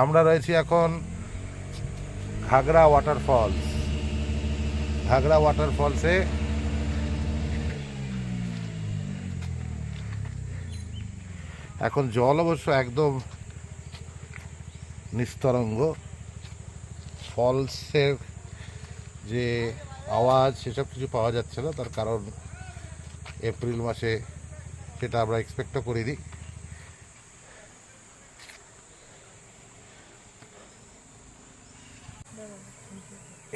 আমরা রয়েছি এখন ঘাগরা ওয়াটারফলস। ঘাগরা ওয়াটারফলসে এখন জল অবশ্য একদম নিস্তরঙ্গ। ফলসের যে আওয়াজ সেসব কিছু পাওয়া যাচ্ছে না, তার কারণ এপ্রিল মাসে সেটা আমরা এক্সপেক্টও করিনি।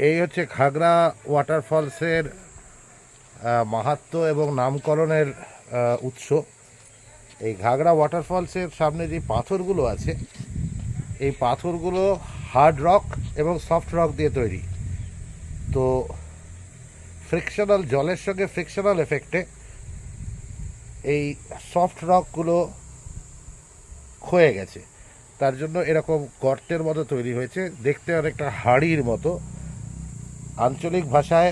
এই হচ্ছে ঘাগরা ওয়াটারফলসের মাহাত্ম্য এবং নামকরণের উৎস। এই ঘাগরা ওয়াটারফলসের সামনে যে পাথরগুলো আছে, এই পাথরগুলো হার্ড রক এবং সফট রক দিয়ে তৈরি। তো ফ্রিকশনাল জলের সঙ্গে ফ্রিকশনাল এফেক্টে এই সফট রকগুলো ক্ষয়ে গেছে, তার জন্য এরকম গর্তের মতো তৈরি হয়েছে, দেখতে অনেকটা হাড়ির মতো। আঞ্চলিক ভাষায়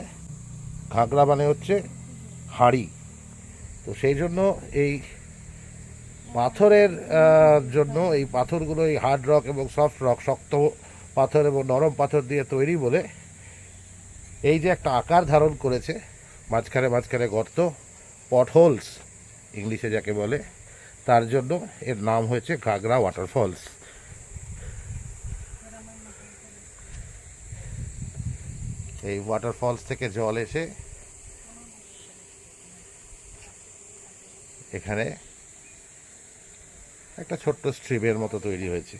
ঘাগরা মানে হচ্ছে হাঁড়ি। তো সেই জন্য এই পাথরের জন্য এই পাথরগুলো, এই হার্ড রক এবং সফট রক, শক্ত পাথর এবং নরম পাথর দিয়ে তৈরি বলে এই যে একটা আকার ধারণ করেছে, মাঝখানে মাঝখানে গর্ত, পটহোলস ইংলিশে যাকে বলে, তার জন্য এর নাম হয়েছে ঘাগরা ওয়াটারফলস। এই ওয়াটারফলস থেকে জল এসে এখানে একটা ছোট্ট স্ট্রিমের মতো তৈরি হয়েছে।